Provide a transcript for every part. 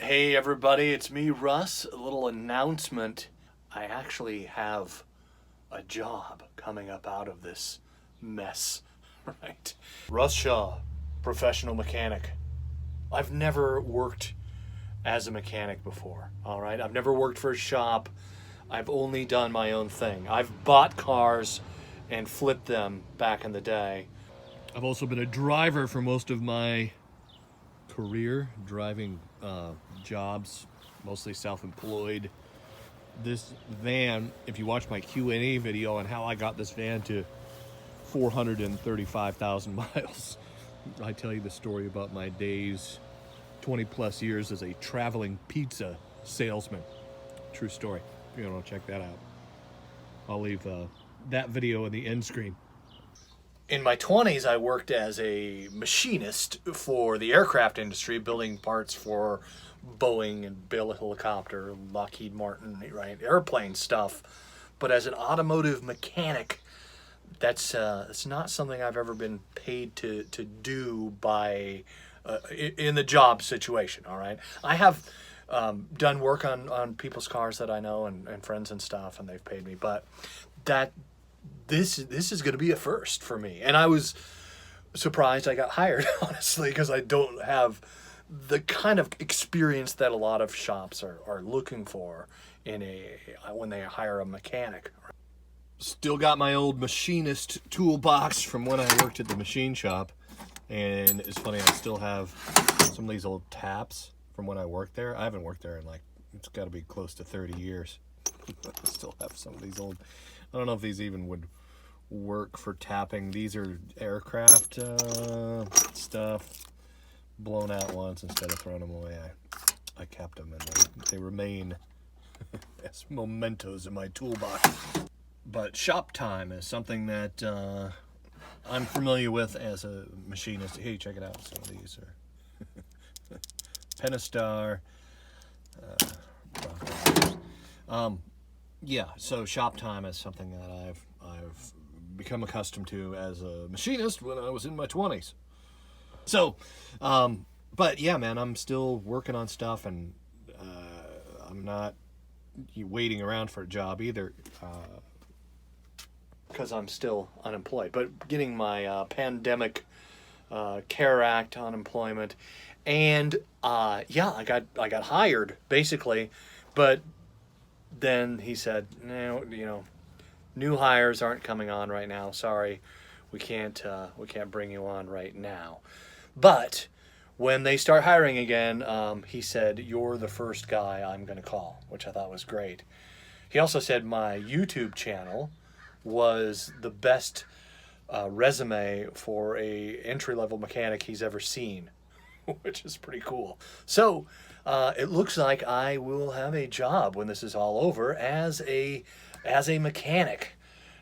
Hey everybody, it's me, Russ. A little announcement. I actually have a job coming up out of this mess, right? Russ Shaw, professional mechanic. I've never worked as a mechanic before, all right? I've never worked for a shop. I've only done my own thing. I've bought cars and flipped them back in the day. I've also been a driver for most of my career, driving jobs, mostly self-employed. This van, if you watch my Q&A video on how I got this van to 435,000 miles, I tell you the story about my days, 20 plus years as a traveling pizza salesman. True story. If you want to check that out, I'll leave that video in the end screen. In my 20s, I worked as a machinist for the aircraft industry, building parts for Boeing and Bell Helicopter, Lockheed Martin, right, airplane stuff. But as an automotive mechanic, that's not something I've ever been paid to do by in the job situation. All right, I have done work on people's cars that I know and friends and stuff, and they've paid me, but This is going to be a first for me. And I was surprised I got hired, honestly, because I don't have the kind of experience that a lot of shops are looking for when they hire a mechanic. Still got my old Machinist toolbox from when I worked at the machine shop. And it's funny, I still have some of these old taps from when I worked there. I haven't worked there in it's got to be close to 30 years. I still have some of these old... I don't know if these even would work for tapping. These are aircraft stuff, blown out once. Instead of throwing them away, I kept them, and they remain as mementos in my toolbox. But shop time is something that I'm familiar with as a machinist. Hey, check it out. Some of these are Pentastar. Yeah, so shop time is something that I've become accustomed to as a machinist when I was in my 20s. So, but yeah, man, I'm still working on stuff, and I'm not waiting around for a job either, because I'm still unemployed. But getting my pandemic CARE Act unemployment, and yeah, I got hired basically, but then he said, no, new hires aren't coming on right now. Sorry, we can't bring you on right now. But when they start hiring again, he said, you're the first guy I'm going to call, which I thought was great. He also said my YouTube channel was the best resume for a entry-level mechanic he's ever seen, which is pretty cool. So it looks like I will have a job when this is all over as a mechanic.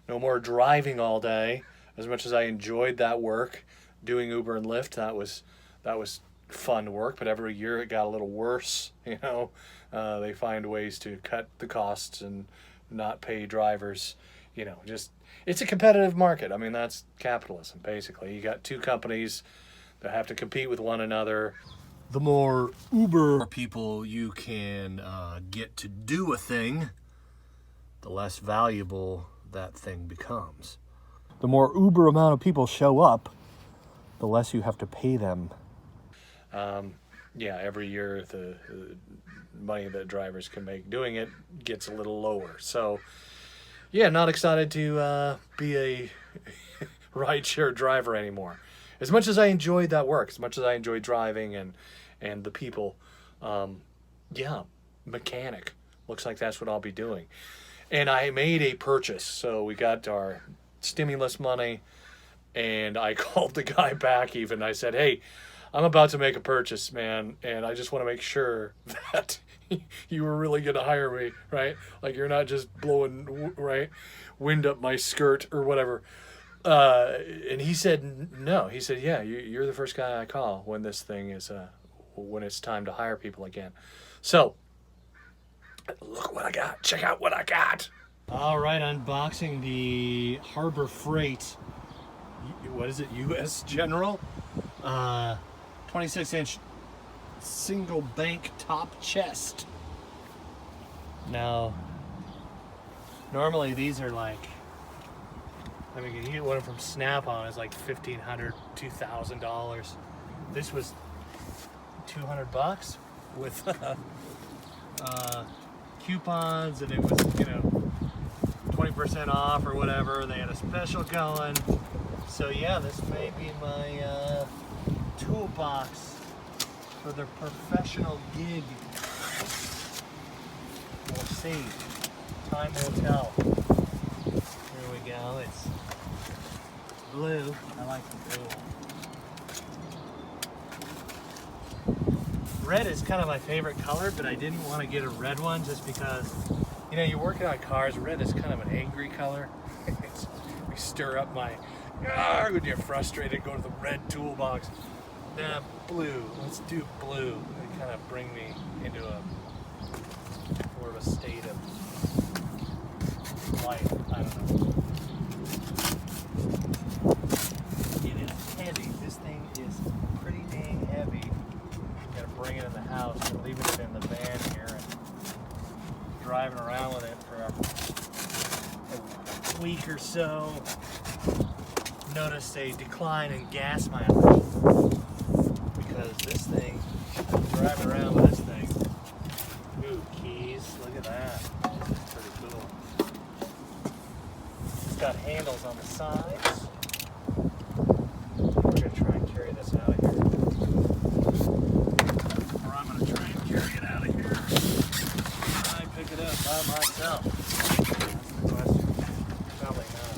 No more driving all day. As much as I enjoyed that work, doing Uber and Lyft, that was fun work. But every year it got a little worse. They find ways to cut the costs and not pay drivers. Just it's a competitive market. I mean, that's capitalism basically. You got two companies that have to compete with one another. The more Uber people you can get to do a thing, the less valuable that thing becomes. The more Uber amount of people show up, the less you have to pay them. Yeah, every year the money that drivers can make doing it gets a little lower. So, yeah, not excited to be a rideshare driver anymore. As much as I enjoyed that work, as much as I enjoyed driving and the people, yeah, mechanic. Looks like that's what I'll be doing. And I made a purchase. So we got our stimulus money, and I called the guy back even. I said, hey, I'm about to make a purchase, man, and I just want to make sure that you were really going to hire me, right? Like you're not just blowing, right, wind up my skirt or whatever. And he said, no. He said, yeah, you're the first guy I call when this thing is, when it's time to hire people again. So, look what I got. Check out what I got. All right, unboxing the Harbor Freight, what is it, U.S. General? 26-inch single bank top chest. Now, normally these are like, I mean, you can get one from Snap-on, it's like $1,500, $2,000. This was $200 with coupons, and it was, you know, 20% off or whatever. They had a special going. So yeah, this may be my toolbox for the professional gig. We'll see. Time will tell. Here we go. It's blue. I like the blue one. Red is kind of my favorite color, but I didn't want to get a red one just because, you know, you're working on cars. Red is kind of an angry color. We stir up my, when you're frustrated, go to the red toolbox. Nah, blue. Let's do blue. It kind of bring me into a more of a state of life. I don't know. It is heavy. This thing is pretty dang heavy. Gotta bring it in the house. I'm leaving it in the van here and driving around with it for a week or so. Noticed a decline in gas mileage because this thing, driving around with this thing. Ooh, keys, look at that. That's pretty cool. It's got handles on the sides. We're gonna try and carry this out of here. Or I'm gonna try and carry it out of here. I pick it up by myself. That's the question. Probably not.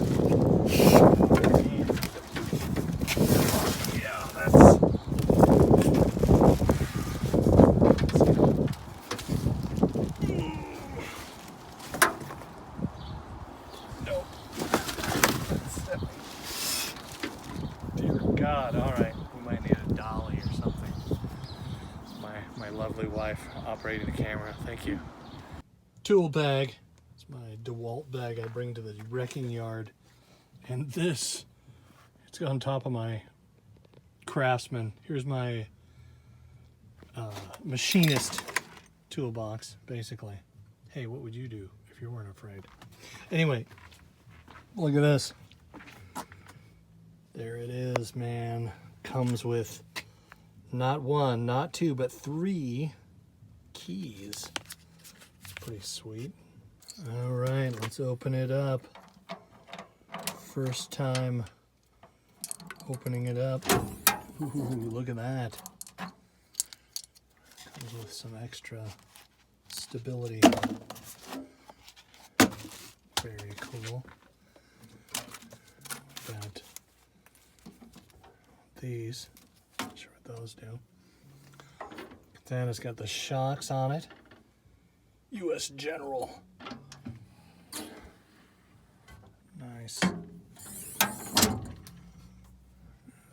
Yeah, that's... Nope. Dear God, alright. We might need a dolly or something. My lovely wife operating the camera. Thank you. Tool bag. It's my DeWalt bag I bring to the wrecking yard. And this, it's on top of my Craftsman. Here's my Machinist toolbox, basically. Hey, what would you do if you weren't afraid? Anyway, look at this. There it is, man. Comes with not one, not two, but 3 keys. Pretty sweet. All right, let's open it up. First time opening it up. Ooh, look at that. Comes with some extra stability. Very cool. Got these. Not sure what those do. Then it's got the shocks on it. U.S. General. Nice.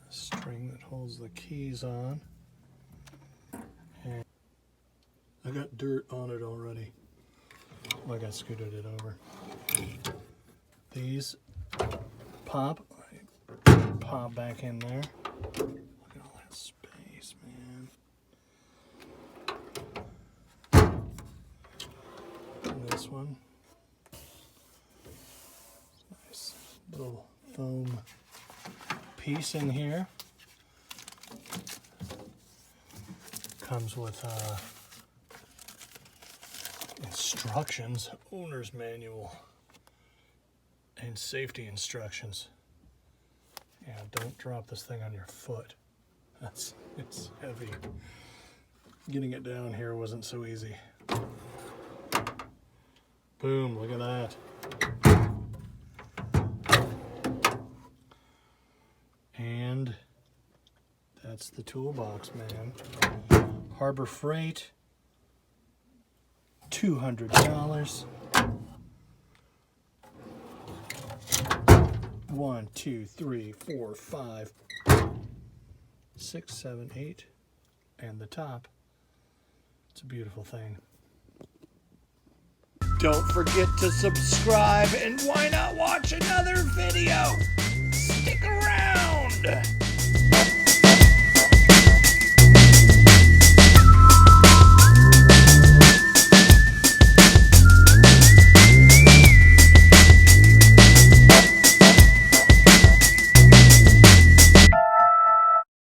String that holds the keys on. And I got dirt on it already. Well, I got scooted it over. These pop back in there. Look at all that space, man. And this one. Nice little foam piece in here. Comes with instructions, owner's manual, and safety instructions. Yeah, don't drop this thing on your foot. It's heavy. Getting it down here wasn't so easy. Boom, look at that. And that's the toolbox, man. Harbor Freight, $200. 1, 2, 3, 4, 5, 6, 7, 8, and the top. It's a beautiful thing. Don't forget to subscribe, and why not watch another video? Stick around!